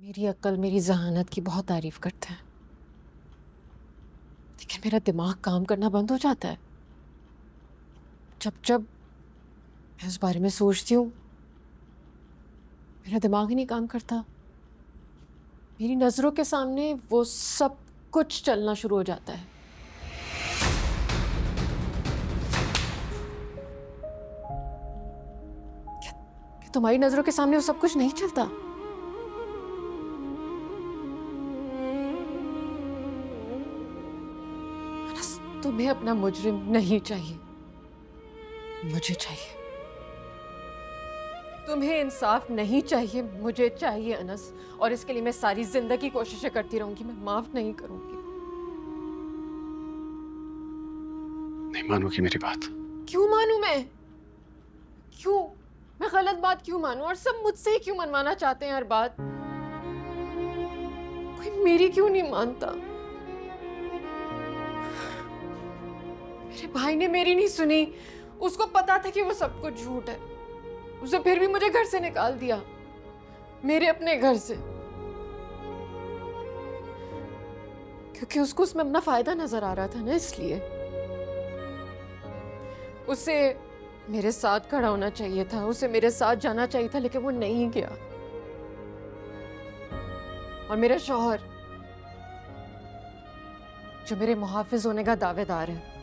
मेरी अक्ल मेरी जहानत की बहुत तारीफ करते हैं, लेकिन मेरा दिमाग काम करना बंद हो जाता है जब जब मैं इस बारे में सोचती हूँ। मेरा दिमाग ही नहीं काम करता। मेरी नजरों के सामने वो सब कुछ चलना शुरू हो जाता है। क्या तुम्हारी नजरों के सामने वो सब कुछ नहीं चलता? अनस, तुम्हें अपना मुजरिम नहीं चाहिए, मुझे चाहिए। तुम्हें इंसाफ नहीं चाहिए, मुझे चाहिए अनस। और इसके लिए मैं सारी जिंदगी कोशिशें करती रहूंगी, मैं माफ नहीं करूंगी। नहीं मानोगी मेरी बात? क्यों मानूं मैं? क्यों? मैं गलत बात क्यों मानूं? और सब मुझसे ही क्यों मनवाना चाहते हैं हर बात? कोई मेरी क्यों नहीं मानता? मेरे भाई ने मेरी नहीं सुनी। उसको पता था कि वो सब कुछ झूठ है, उसे फिर भी मुझे घर से निकाल दिया, मेरे अपने घर से, क्योंकि उसको उसमें अपना फायदा नजर आ रहा था ना। इसलिए उसे मेरे साथ खड़ा होना चाहिए था, उसे मेरे साथ जाना चाहिए था, लेकिन वो नहीं गया। और मेरा शौहर, जो मेरे मुहाफिज होने का दावेदार है,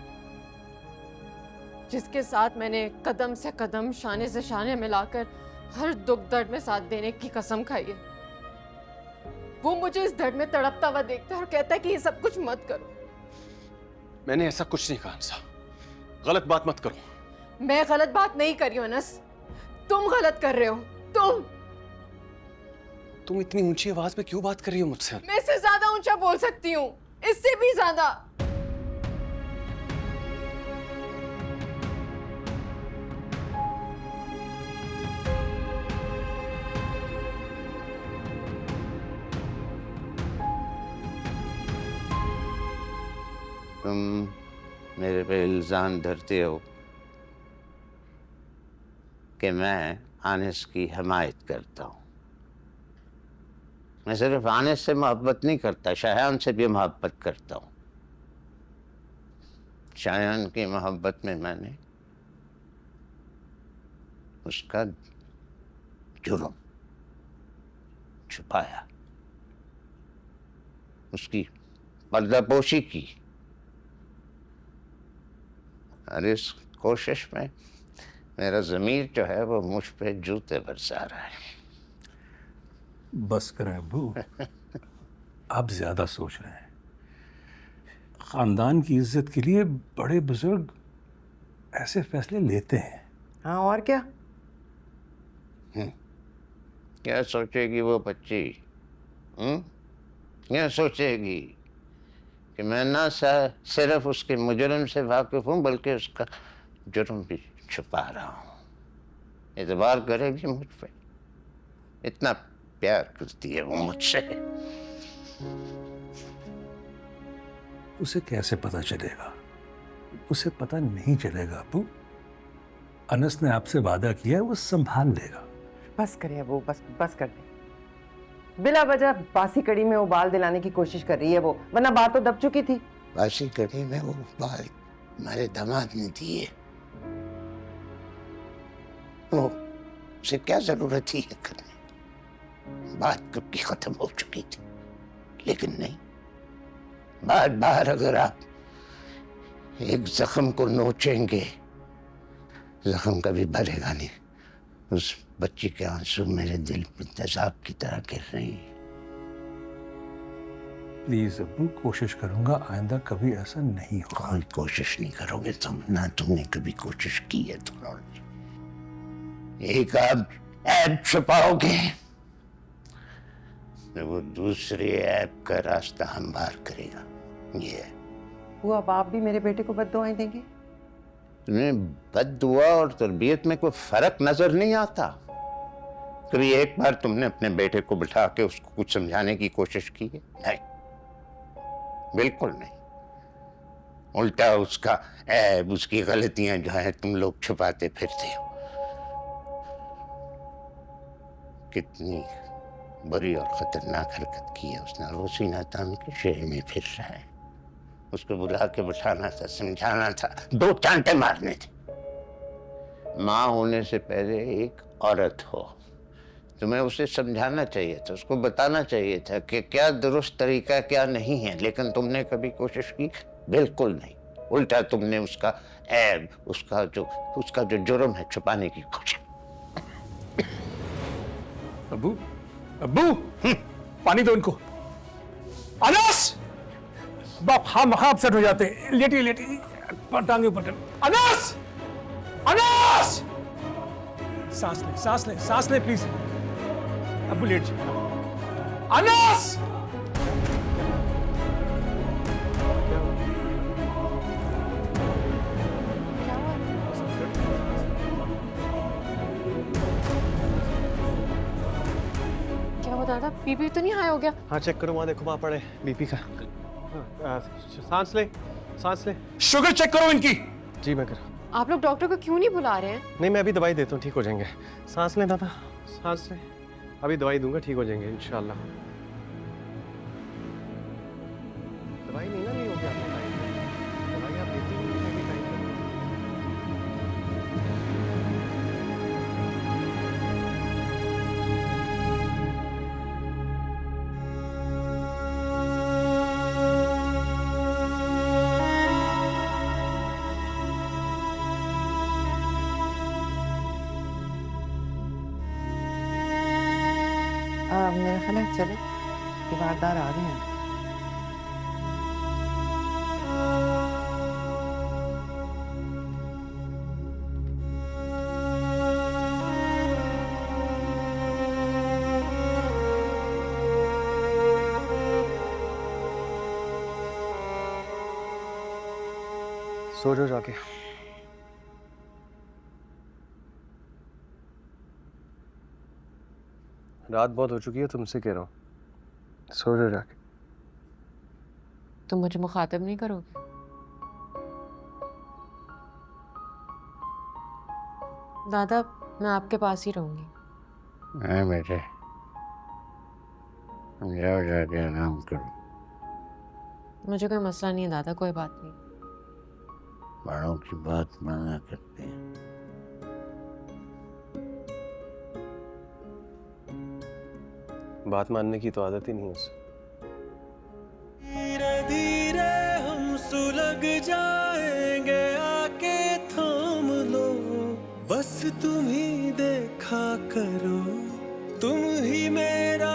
जिसके साथ मैंने कदम से कदम शाने से शाने मिलाकर हर दुख दर्द में साथ देने की कसम खाई है, वो मुझे इस दर्द में तड़पता हुआ देखता है और कहता है कि ये सब कुछ मत करो। मैंने ऐसा कुछ नहीं कहा अंसा, गलत बात मत करो। मैं गलत बात नहीं कर रही हूं अनस, तुम गलत कर रहे हो। तुम इतनी ऊंची आवाज में क्यों बात कर रही हो मुझसे? मैं इससे ज्यादा ऊंचा बोल सकती हूँ, इससे भी ज्यादा। तुम मेरे पे इल्ज़ाम धरते हो कि मैं आनिस की हिमायत करता हूँ। मैं सिर्फ आनिस से मोहब्बत नहीं करता, शायान से भी मोहब्बत करता हूँ। शायान की मोहब्बत में मैंने उसका जुर्म छुपाया, उसकी पर्दापोशी की, और इस कोशिश में मेरा ज़मीर जो है वो मुझ पे जूते बरसा रहा है। बस करें अब्बू, आप ज्यादा सोच रहे हैं। खानदान की इज्जत के लिए बड़े बुजुर्ग ऐसे फैसले लेते हैं। हाँ और क्या? क्या सोचेगी वो बच्ची? क्या सोचेगी कि मैं ना सिर्फ उसके मुजरिम से वाकिफ हूँ बल्कि उसका जुर्म भी छुपा रहा हूँ। एतबार करेगी मुझ पे? इतना प्यार करती है वो मुझसे। उसे कैसे पता चलेगा? उसे पता नहीं चलेगा अब्बू। अनस ने आपसे वादा किया है, वो संभाल लेगा। बस करे वो, बस कर दे। बिला वजह बासी कड़ी में उबाल दिलाने की कोशिश कर रही है वो, वरना बात तो दब चुकी थी। बासी कड़ी में वो उबाल हमारे दामाद ने दिए, वो उसे क्या जरूरत थी ये करने? बात कब की खत्म हो चुकी थी। लेकिन नहीं, बार बार अगर आप एक जख्म को नोचेंगे, जख्म कभी भरेगा नहीं। उस बच्ची के आंसू मेरे दिल में तेजाब की तरह गिर रही हैं। प्लीज अब्बू, कोशिश करूंगा आइंदा कभी ऐसा नहीं होगा। कोई कोशिश नहीं करोगे तुम, ना तुमने कभी कोशिश की है। तुम एक आप ऐप छुपाओगे तो वो दूसरे ऐप का रास्ता हमवार करेगा। ये वो अब आप भी मेरे बेटे को बद्दुआएं देंगे? तुम्हें बद्दुआ और तरबियत में कोई फर्क नजर नहीं आता? कभी एक बार तुमने अपने बेटे को बिठा के उसको कुछ समझाने की कोशिश की है? नहीं, बिल्कुल नहीं। उल्टा उसका ऐब, उसकी गलतियां जो है तुम लोग छुपाते फिरते हो। कितनी बुरी और खतरनाक हरकत की है उसने, और वो सीना तान के शहर में फिर रहा है। उसको बुला के बिठाना था, समझाना था, 2 चांटे मारने थे। माँ होने से पहले एक औरत हो, तुम्हें उसे समझाना चाहिए था, उसको बताना चाहिए था कि क्या दुरुस्त तरीका क्या नहीं है, लेकिन तुमने कभी कोशिश की? बिल्कुल नहीं। उल्टा तुमने उसका ऐब, उसका जो जुर्म है छुपाने की कोशिश। अब्बू, अब्बू, पानी दो इनको। अनस! बाप हाँ मखा अपसेट हो जाते हैं। लेटिए लेटिए, टांगे ऊपर कर। अनस! अनस! सांस ले प्लीज। अब्बू लेट जाइए। अनस! क्या हुआ दादा, बीपी तो नहीं हाई हो गया? हाँ चेक करो, वहाँ देखो, वहाँ पड़े बीपी का। सांस ले, सांस ले। शुगर चेक करो इनकी। जी मैं कर। आप लोग डॉक्टर को क्यों नहीं बुला रहे हैं? नहीं मैं अभी दवाई देता हूँ, ठीक हो जाएंगे। सांस ले दादा, सांस ले। अभी दवाई दूंगा, ठीक हो जाएंगे इंशाल्लाह। दवाई नहीं ना ली होगी आपने टाइम पे? दवाई आप लेती नहीं होगी टाइम पे। मेरा ख्याल है चलो, दीवारदार आ रहे हैं। सो जाओ जाके। रात बहुत हो चुकी है, तुमसे कह रहा हूँ, सो जाओ जाके। तुम मुझे मुखातिब नहीं करोगे? दादा मैं आपके पास ही रहूंगी। हाँ बेटे, जाओ जाके आराम करो। मुझे कोई मसला नहीं है दादा, कोई बात नहीं। बड़ों की बात माना करते हैं। बात मानने की तो आदत ही नहीं है उसे। धीरे धीरे हम सुलग जाएंगे, आके थाम लो, बस तुम ही देखा करो, तुम ही मेरा